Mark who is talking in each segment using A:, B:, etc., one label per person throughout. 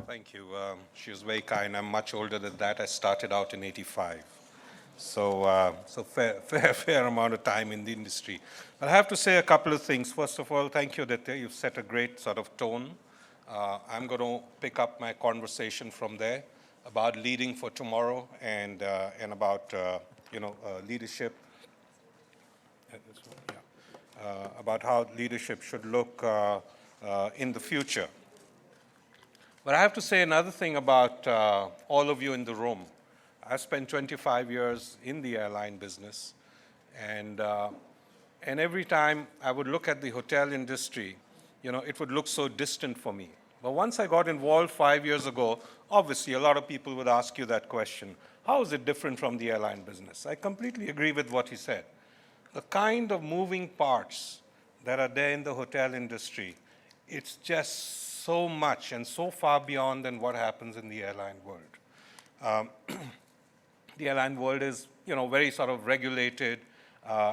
A: Thank you. She was very kind. I'm much older than that. I started out in '85. So fair amount of time in the industry. But I have to say a couple of things. First of all, thank you, Aditya. You've set a great sort of tone. I'm going to pick up my conversation from there about leading for tomorrow and about leadership. About how leadership should look in the future. But I have to say another thing about all of you in the room. I spent 25 years in the airline business, and every time I would look at the hotel industry, it would look so distant for me. But once I got involved 5 years ago, obviously a lot of people would ask you that question. How is it different from the airline business? I completely agree with what he said. The kind of moving parts that are there in the hotel industry, it's just so much and so far beyond than what happens in the airline world. The airline world is, very sort of regulated.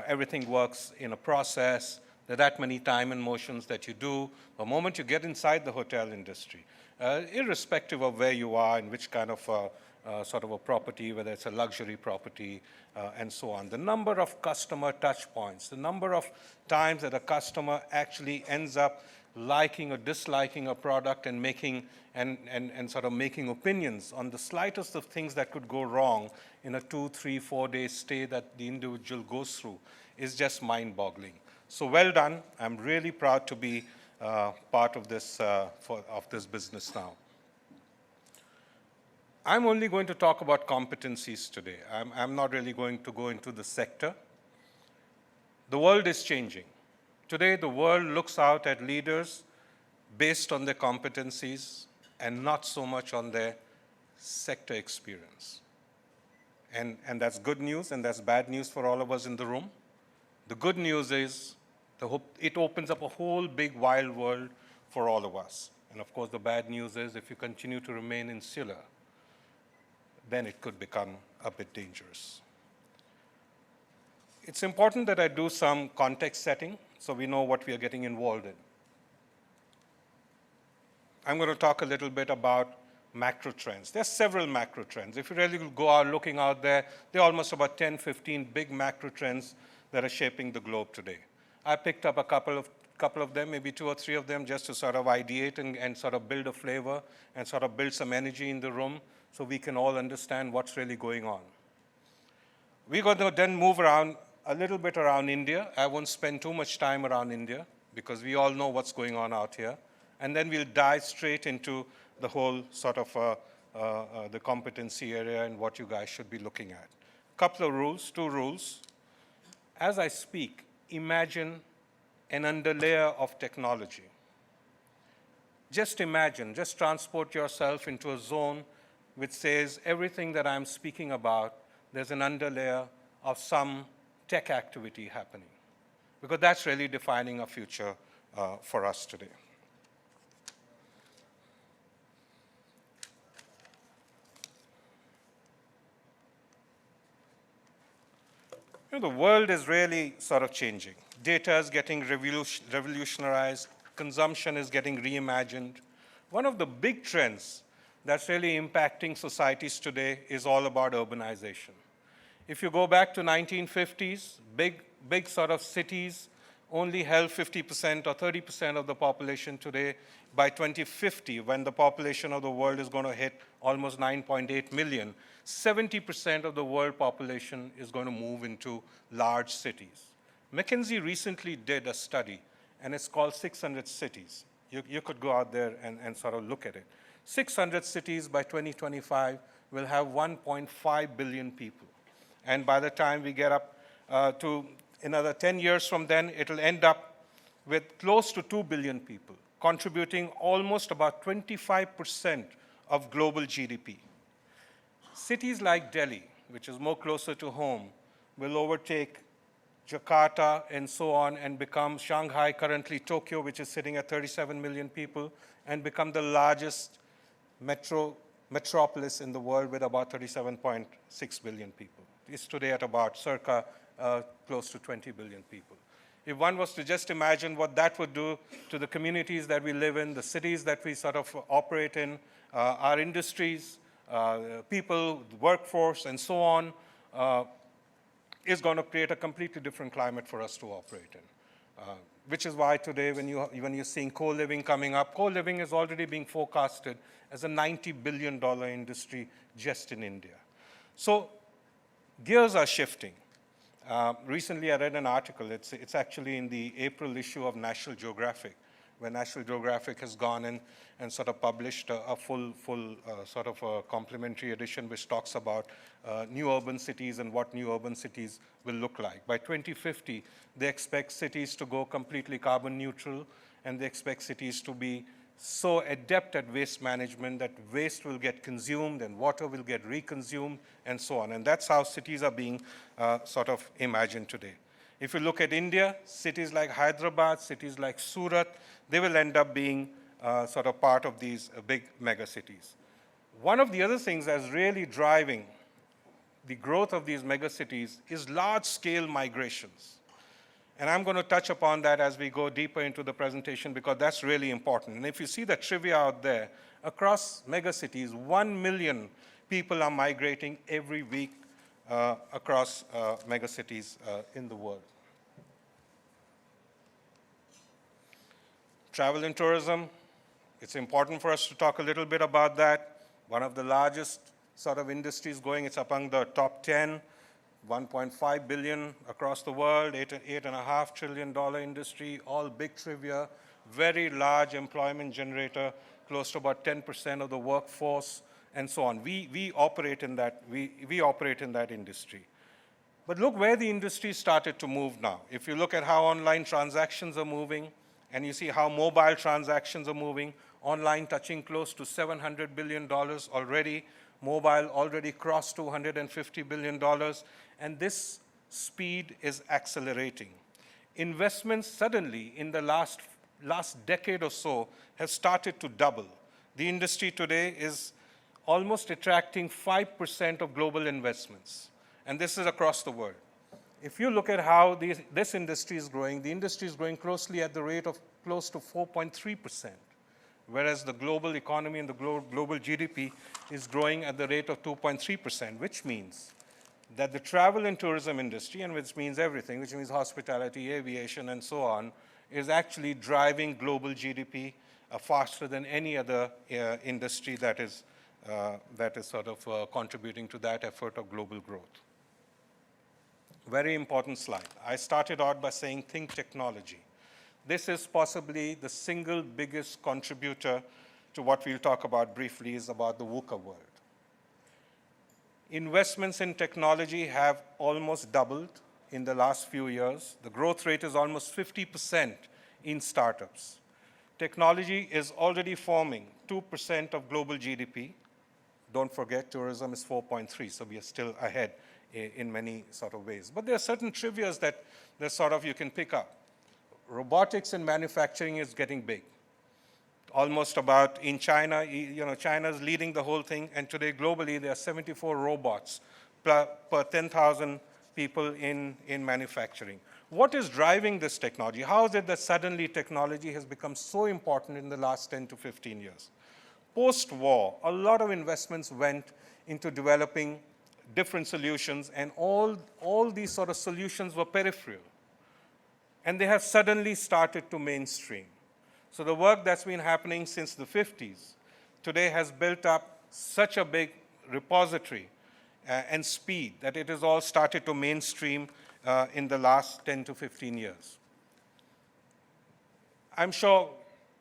A: Everything works in a process. There are that many time and motions that you do. The moment you get inside the hotel industry, irrespective of where you are and which kind of sort of a property, whether it's a luxury property and so on, the number of customer touch points, the number of times that a customer actually ends up liking or disliking a product and making and sort of making opinions on the slightest of things that could go wrong in a 2, 3, 4 day stay that the individual goes through is just mind-boggling. So well done. I'm really proud to be part of this business now. I'm only going to talk about competencies today. I'm not really going to go into the sector. The world is changing. Today, the world looks out at leaders based on their competencies and not so much on their sector experience. And that's good news and that's bad news for all of us in the room. The good news is it opens up a whole big wild world for all of us. And of course, the bad news is if you continue to remain insular, then it could become a bit dangerous. It's important that I do some context setting so we know what we are getting involved in. I'm going to talk a little bit about macro trends. There are several macro trends. If you really go out looking out there, there are almost about 10, 15 big macro trends that are shaping the globe today. I picked up a couple of them, maybe 2 or 3 of them, just to sort of ideate and sort of build a flavor and sort of build some energy in the room so we can all understand what's really going on. We're going to then move around a little bit around India. I won't spend too much time around India because we all know what's going on out here. And then we'll dive straight into the whole sort of the competency area and what you guys should be looking at. Couple of rules, 2 rules. As I speak, imagine an underlayer of technology. Just imagine, just transport yourself into a zone which says everything that I'm speaking about, there's an underlayer of some tech activity happening, because that's really defining a future for us today. The world is really sort of changing. Data is getting revolutionized. Consumption is getting reimagined. One of the big trends that's really impacting societies today is all about urbanization. If you go back to 1950s, big sort of cities only held 50% or 30% of the population. Today. By 2050, when the population of the world is going to hit almost 9.8 million, 70% of the world population is going to move into large cities. McKinsey recently did a study, and it's called 600 Cities. You could go out there and sort of look at it. 600 cities by 2025 will have 1.5 billion people. And by the time we get up to another 10 years from then, it'll end up with close to 2 billion people, contributing almost about 25% of global GDP. Cities like Delhi, which is more closer to home, will overtake Jakarta and so on and become Shanghai, currently Tokyo, which is sitting at 37 million people, and become the largest metropolis in the world with about 37.6 billion people. It's today at about circa close to 20 billion people. if one was to just imagine what that would do to the communities that we live in, the cities that we sort of operate in, our industries, people, workforce, and so on, is going to create a completely different climate for us to operate in. Which is why today, when you're seeing co-living coming up, co-living is already being forecasted as a $90 billion industry just in India. So gears are shifting. Recently, I read an article. It's actually in the April issue of National Geographic, where National Geographic has gone in and sort of published a full sort of a complementary edition which talks about new urban cities and what new urban cities will look like. By 2050, they expect cities to go completely carbon neutral, and they expect cities to be so adept at waste management that waste will get consumed and water will get reconsumed and so on. And that's how cities are being sort of imagined today. If you look at India, cities like Hyderabad, cities like Surat, they will end up being sort of part of these big mega cities. One of the other things that's really driving the growth of these mega cities is large-scale migrations. And I'm going to touch upon that as we go deeper into the presentation because that's really important. And if you see the trivia out there, across mega cities, 1 million people are migrating every week across mega cities in the world. Travel and tourism, it's important for us to talk a little bit about that. One of the largest sort of industries going, it's among the top 10, 1.5 billion across the world, $8.5 trillion industry, all big trivia, very large employment generator, close to about 10% of the workforce, and so on. We operate in that, we operate in that industry. But look where the industry started to move now. If you look at how online transactions are moving, and you see how mobile transactions are moving, online touching close to $700 billion already, mobile already crossed $250 billion, and this speed is accelerating. Investments suddenly in the last decade or so have started to double. The industry today is almost attracting 5% of global investments, and this is across the world. If you look at how this industry is growing, the industry is growing closely at the rate of close to 4.3%, whereas the global economy and the global GDP is growing at the rate of 2.3%, which means that the travel and tourism industry, and which means everything, which means hospitality, aviation, and so on, is actually driving global GDP faster than any other industry that is sort of contributing to that effort of global growth. Very important slide. I started out by saying think technology. This is possibly the single biggest contributor to what we'll talk about briefly is about the VUCA world. Investments in technology have almost doubled in the last few years. The growth rate is almost 50% in startups. Technology is already forming 2% of global GDP. Don't forget, tourism is 4.3, so we are still ahead in many sort of ways. But there are certain trivias that sort of you can pick up. Robotics in manufacturing is getting big. Almost about in China, China's leading the whole thing, and today globally there are 74 robots per 10,000 people in manufacturing. What is driving this technology? How is it that suddenly technology has become so important in the last 10 to 15 years? Post-war, a lot of investments went into developing different solutions, and all these sort of solutions were peripheral. And they have suddenly started to mainstream. So the work that's been happening since the 50s today has built up such a big repository and speed that it has all started to mainstream in the last 10 to 15 years. I'm sure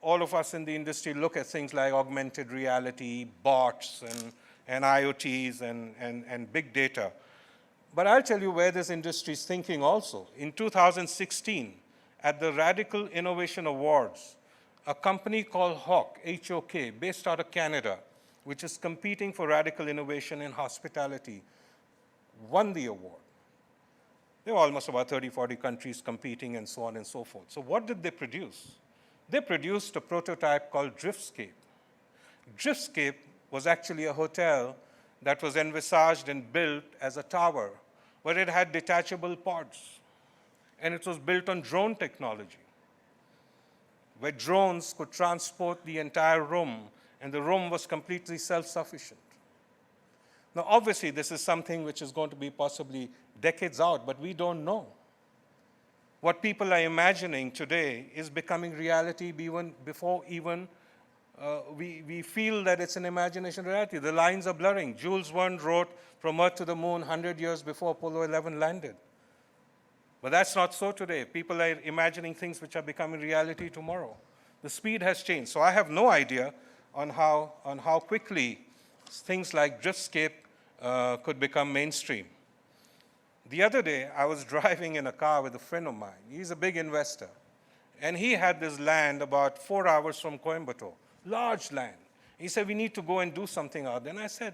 A: all of us in the industry look at things like augmented reality, bots, and IoTs, and big data. But I'll tell you where this industry is thinking also. In 2016, at the Radical Innovation Awards, a company called HOK, H-O-K, based out of Canada, which is competing for radical innovation in hospitality, won the award. There were almost about 30, 40 countries competing and so on and so forth. So what did they produce? They produced a prototype called Driftscape. Driftscape was actually a hotel that was envisaged and built as a tower, where it had detachable pods. and it was built on drone technology, where drones could transport the entire room, and the room was completely self-sufficient. Now, obviously, this is something which is going to be possibly decades out, but we don't know. What people are imagining today is becoming reality even before we feel that it's an imagination reality. The lines are blurring. Jules Verne wrote From Earth to the Moon 100 years before Apollo 11 landed. But that's not so today. People are imagining things which are becoming reality tomorrow. The speed has changed. So I have no idea on how quickly things like Driftscape could become mainstream. The other day, I was driving in a car with a friend of mine. He's a big investor. And he had this land about 4 hours from Coimbatore, large land. He said, we need to go and do something out there. And I said,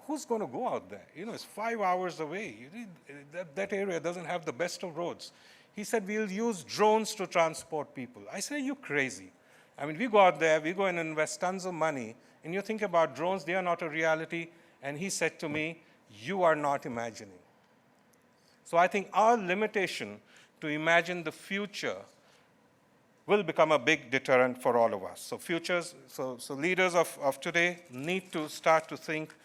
A: who's going to go out there? It's 5 hours away. That area doesn't have the best of roads. He said, we'll use drones to transport people. I said, are you crazy? I mean, we go out there, we go and invest tons of money, and you think about drones, they are not a reality. And he said to me, you are not imagining. So I think our limitation to imagine the future will become a big deterrent for all of us. So leaders of today need to start to think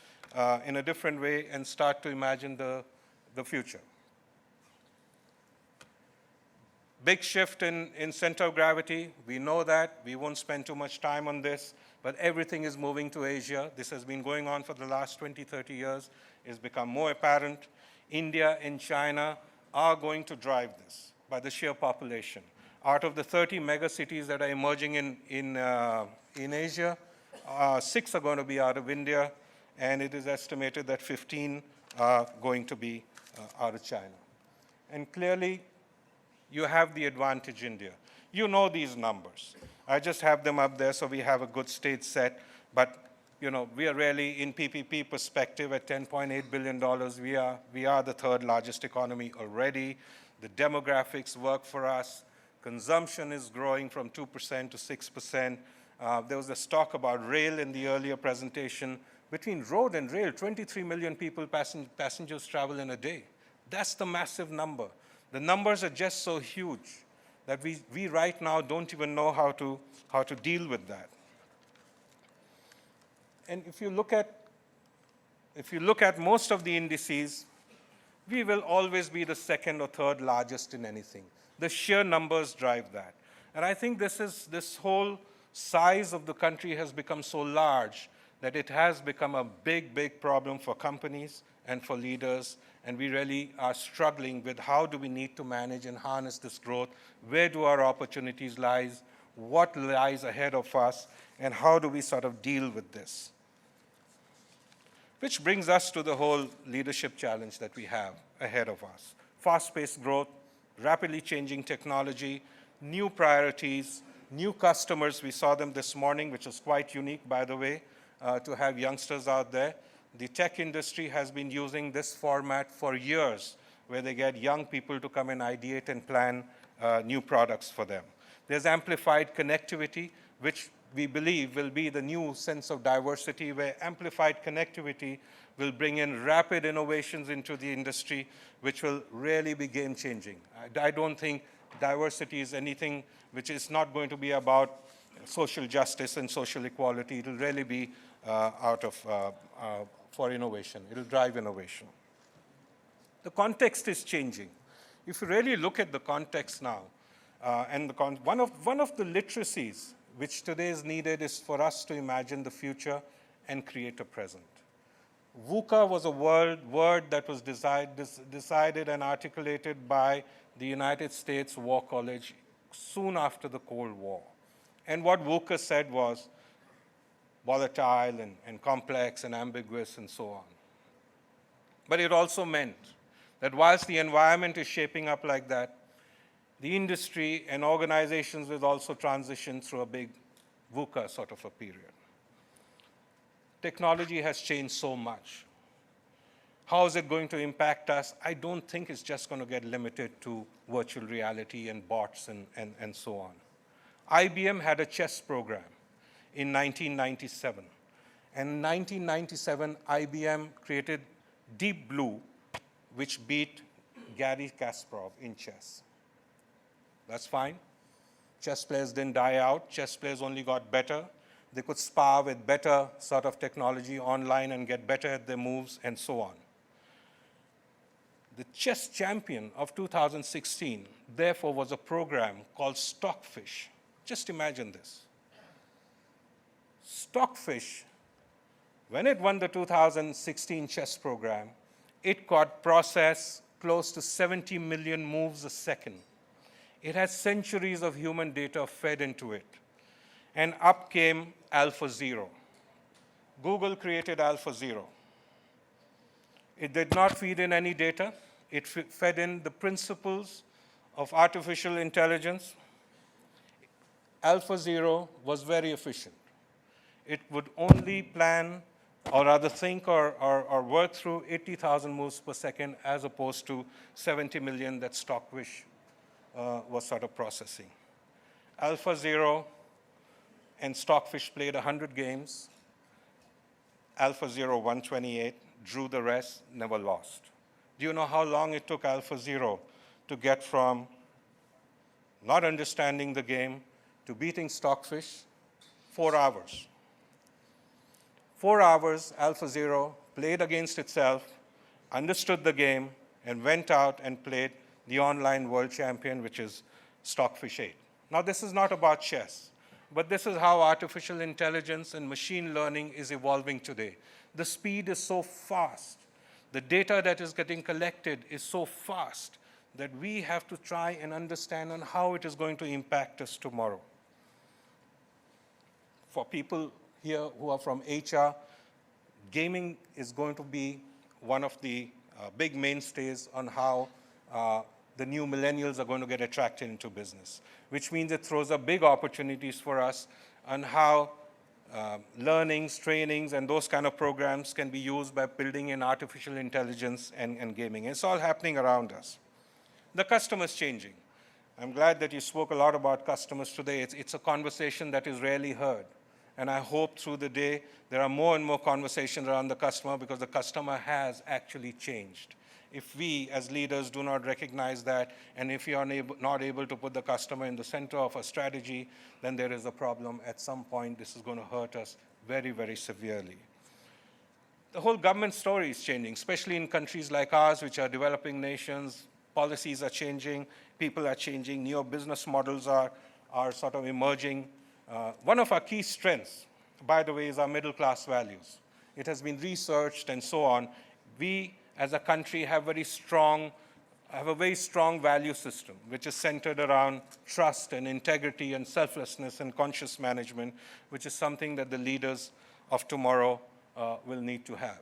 A: in a different way and start to imagine the future. Big shift in center of gravity. We know that. We won't spend too much time on this, but everything is moving to Asia. This has been going on for the last 20, 30 years. It's become more apparent. India and China are going to drive this by the sheer population. Out of the 30 megacities that are emerging in Asia, 6 are going to be out of India, and it is estimated that 15 are going to be out of China. And clearly, you have the advantage India. You know these numbers. I just have them up there so we have a good stage set, but we are really, in PPP perspective, at $10.8 billion. We are the third largest economy already. The demographics work for us. Consumption is growing from 2% to 6%. There was this talk about rail in the earlier presentation. Between road and rail, 23 million passengers travel in a day. That's the massive number. The numbers are just so huge that we right now don't even know how to deal with that. And if you look at most of the indices, we will always be the second or third largest in anything. The sheer numbers drive that. And I think this whole size of the country has become so large that it has become a big, big problem for companies and for leaders. And we really are struggling with how do we need to manage and harness this growth? Where do our opportunities lie? What lies ahead of us? And how do we sort of deal with this? Which brings us to the whole leadership challenge that we have ahead of us. Fast-paced growth, rapidly changing technology, new priorities, new customers. We saw them this morning, which is quite unique, by the way, to have youngsters out there. The tech industry has been using this format for years, where they get young people to come and ideate and plan new products for them. There's amplified connectivity, which we believe will be the new sense of diversity, where amplified connectivity will bring in rapid innovations into the industry, which will really be game-changing. I don't think diversity is anything which is not going to be about social justice and social equality. It will really be for innovation. It will drive innovation. The context is changing. If you really look at the context now, and one of the literacies which today is needed is for us to imagine the future and create a present. VUCA was a word that was decided and articulated by the United States War College soon after the Cold War. And what VUCA said was volatile and complex and ambiguous and so on. But it also meant that whilst the environment is shaping up like that, the industry and organizations will also transition through a big VUCA sort of a period. Technology has changed so much. How is it going to impact us? I don't think it's just going to get limited to virtual reality and bots and so on. IBM had a chess program in 1997. And in 1997, IBM created Deep Blue, which beat Garry Kasparov in chess. That's fine. Chess players didn't die out. Chess players only got better. They could spar with better sort of technology online and get better at their moves and so on. The chess champion of 2016, therefore, was a program called Stockfish. Just imagine this. Stockfish, when it won the 2016 chess program, it could process close to 70 million moves a second. It has centuries of human data fed into it. And up came AlphaZero. Google created AlphaZero. It did not feed in any data. It fed in the principles of artificial intelligence. AlphaZero was very efficient. It would only plan, or rather think or work through 80,000 moves per second as opposed to 70 million that Stockfish was sort of processing. AlphaZero and Stockfish played 100 games. AlphaZero won 28, drew the rest, never lost. Do you know how long it took AlphaZero to get from not understanding the game to beating Stockfish? 4 hours. 4 hours, AlphaZero played against itself, understood the game, and went out and played the online world champion, which is Stockfish 8. Now, this is not about chess, but this is how artificial intelligence and machine learning is evolving today. The speed is so fast. The data that is getting collected is so fast that we have to try and understand on how it is going to impact us tomorrow. For people here who are from HR, gaming is going to be one of the big mainstays on how the new millennials are going to get attracted into business, which means it throws up big opportunities for us on how learnings, trainings, and those kind of programs can be used by building in artificial intelligence and gaming. It's all happening around us. The customer's changing. I'm glad that you spoke a lot about customers today. It's a conversation that is rarely heard. And I hope through the day there are more and more conversations around the customer because the customer has actually changed. If we as leaders do not recognize that, and if we are not able to put the customer in the center of a strategy, then there is a problem. At some point, this is going to hurt us very, very severely. The whole government story is changing, especially in countries like ours, which are developing nations. Policies are changing, people are changing, new business models are sort of emerging. One of our key strengths, by the way, is our middle-class values. It has been researched and so on. We, as a country, have a very strong value system, which is centered around trust and integrity and selflessness and conscious management, which is something that the leaders of tomorrow will need to have.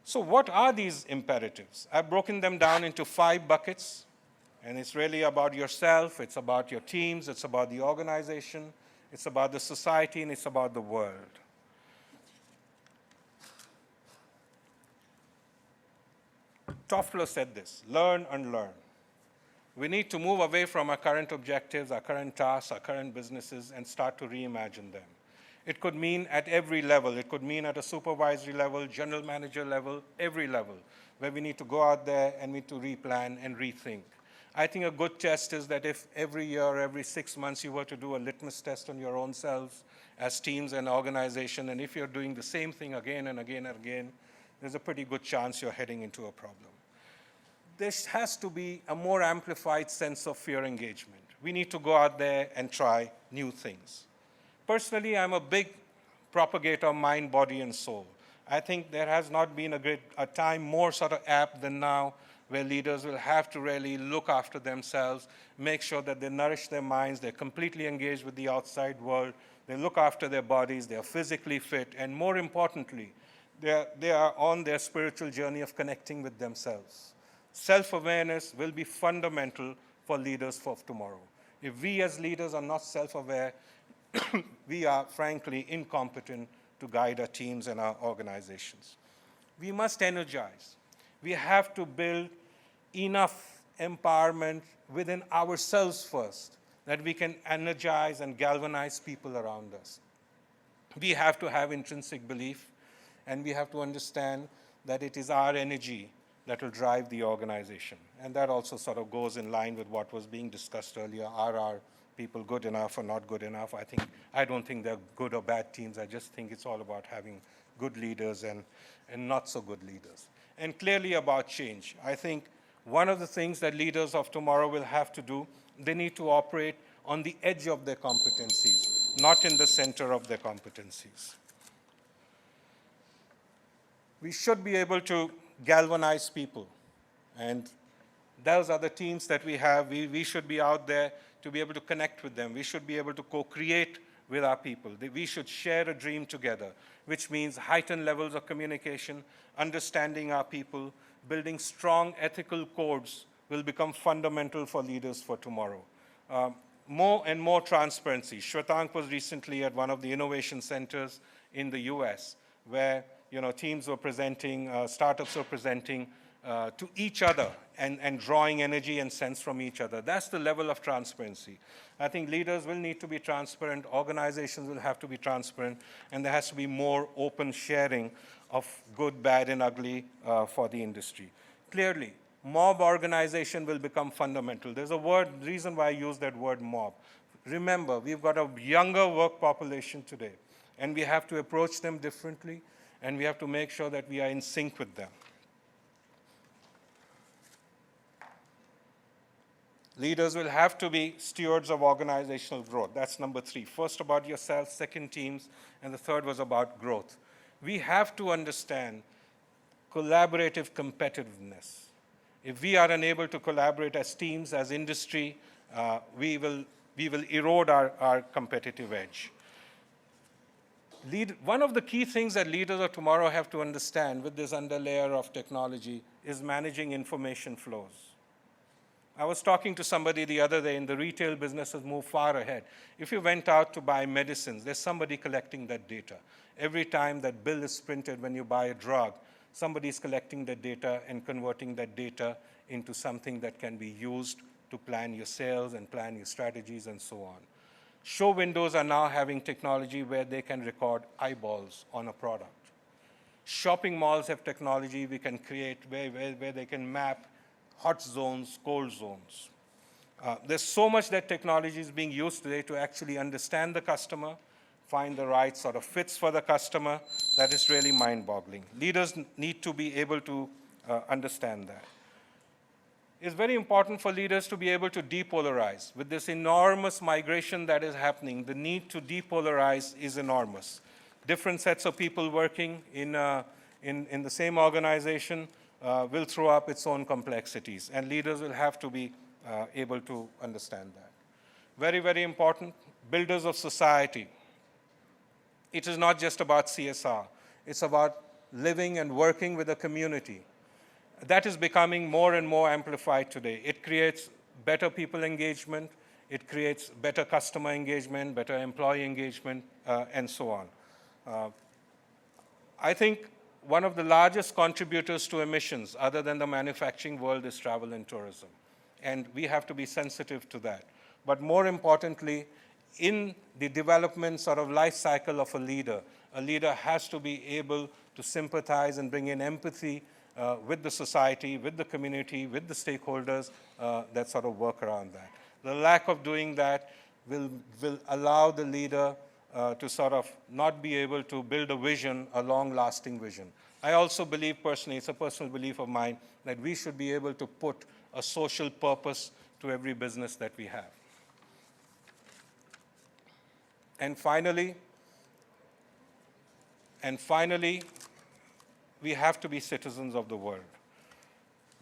A: So what are these imperatives? I've broken them down into 5 buckets, and it's really about yourself, it's about your teams, it's about the organization, it's about the society, and it's about the world. Toffler said this, learn and learn. We need to move away from our current objectives, our current tasks, our current businesses, and start to reimagine them. It could mean at every level. It could mean at a supervisory level, general manager level, every level, where we need to go out there and we need to replan and rethink. I think a good test is that if every year, every 6 months, you were to do a litmus test on your own selves as teams and organization, and if you're doing the same thing again and again and again, there's a pretty good chance you're heading into a problem. There has to be a more amplified sense of fear engagement. We need to go out there and try new things. Personally, I'm a big propagator of mind, body, and soul. I think there has not been a time more sort of apt than now where leaders will have to really look after themselves, make sure that they nourish their minds, they're completely engaged with the outside world, they look after their bodies, they are physically fit, and more importantly, they are on their spiritual journey of connecting with themselves. Self-awareness will be fundamental for leaders of tomorrow. If we as leaders are not self-aware, we are frankly incompetent to guide our teams and our organizations. We must energize. We have to build enough empowerment within ourselves first that we can energize and galvanize people around us. We have to have intrinsic belief, and we have to understand that it is our energy that will drive the organization. And that also sort of goes in line with what was being discussed earlier. Are our people good enough or not good enough? I don't think they're good or bad teams. I just think it's all about having good leaders and not so good leaders. And clearly about change. I think one of the things that leaders of tomorrow will have to do, they need to operate on the edge of their competencies, not in the center of their competencies. We should be able to galvanize people. And those are the teams that we have. We should be out there to be able to connect with them. We should be able to co-create with our people. We should share a dream together, which means heightened levels of communication, understanding our people, building strong ethical codes will become fundamental for leaders for tomorrow. More and more transparency. Shwetank was recently at one of the innovation centers in the US, where teams were presenting, startups were presenting to each other and drawing energy and sense from each other. That's the level of transparency. I think leaders will need to be transparent, organizations will have to be transparent, and there has to be more open sharing of good, bad, and ugly for the industry. Clearly, mob organization will become fundamental. There's a reason why I use that word mob. Remember, we've got a younger work population today, and we have to approach them differently, and we have to make sure that we are in sync with them. Leaders will have to be stewards of organizational growth. That's number 3. First about yourself, second teams, and the third was about growth. We have to understand collaborative competitiveness. If we are unable to collaborate as teams, as industry, we will erode our competitive edge. One of the key things that leaders of tomorrow have to understand with this underlayer of technology is managing information flows. I was talking to somebody the other day, and the retail business has moved far ahead. If you went out to buy medicines, there's somebody collecting that data. Every time that bill is printed when you buy a drug, somebody's collecting that data and converting that data into something that can be used to plan your sales and plan your strategies and so on. Show windows are now having technology where they can record eyeballs on a product. Shopping malls have technology we can create where they can map hot zones, cold zones. There's so much that technology is being used today to actually understand the customer, find the right sort of fits for the customer, that is really mind-boggling. Leaders need to be able to understand that. It's very important for leaders to be able to depolarize. With this enormous migration that is happening, the need to depolarize is enormous. Different sets of people working in the same organization will throw up its own complexities, and leaders will have to be able to understand that. Very, very important, builders of society. It is not just about CSR. It's about living and working with a community. That is becoming more and more amplified today. It creates better people engagement, it creates better customer engagement, better employee engagement, and so on. I think one of the largest contributors to emissions, other than the manufacturing world, is travel and tourism. And we have to be sensitive to that. But more importantly, in the development sort of life cycle of a leader has to be able to sympathize and bring in empathy with the society, with the community, with the stakeholders that sort of work around that. The lack of doing that will allow the leader to sort of not be able to build a vision, a long-lasting vision. I also believe personally, it's a personal belief of mine, that we should be able to put a social purpose to every business that we have. And finally, we have to be citizens of the world.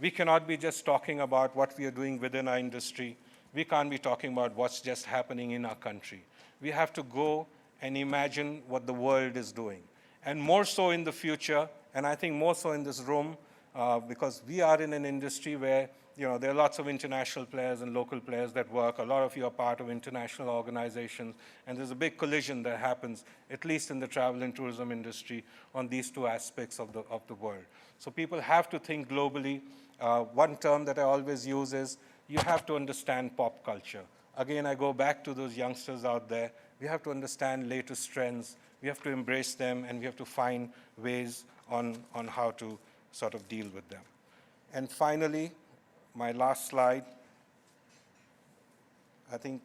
A: We cannot be just talking about what we are doing within our industry. We can't be talking about what's just happening in our country. We have to go and imagine what the world is doing. And more so in the future, and I think more so in this room, because we are in an industry where there are lots of international players and local players that work. A lot of you are part of international organizations, and there's a big collision that happens, at least in the travel and tourism industry, on these two aspects of the world. So people have to think globally. One term that I always use is, you have to understand pop culture. Again, I go back to those youngsters out there. We have to understand latest trends. We have to embrace them, and we have to find ways on how to sort of deal with them. And finally, my last slide, I think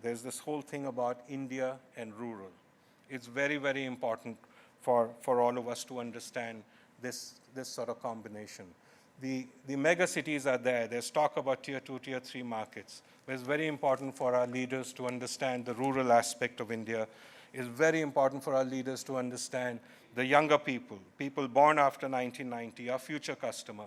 A: there's this whole thing about India and rural. It's very, very important for all of us to understand this sort of combination. The mega cities are there. There's talk about tier 2, tier 3 markets. But it's very important for our leaders to understand the rural aspect of India. It's very important for our leaders to understand the younger people, people born after 1990, our future customer.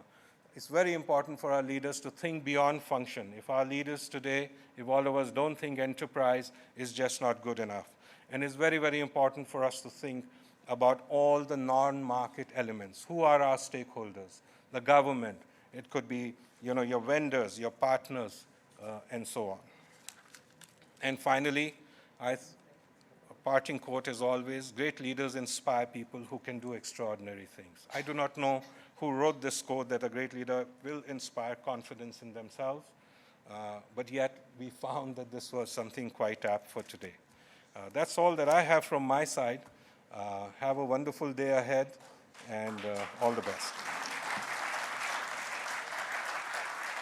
A: It's very important for our leaders to think beyond function. If our leaders today, if all of us don't think enterprise is just not good enough. And it's very, very important for us to think about all the non-market elements. Who are our stakeholders? The government. It could be, your vendors, your partners, and so on. And finally, a parting quote is always, great leaders inspire people who can do extraordinary things. I do not know who wrote this quote that a great leader will inspire confidence in themselves, but yet we found that this was something quite apt for today. That's all that I have from my side. Have a wonderful day ahead, and all the best.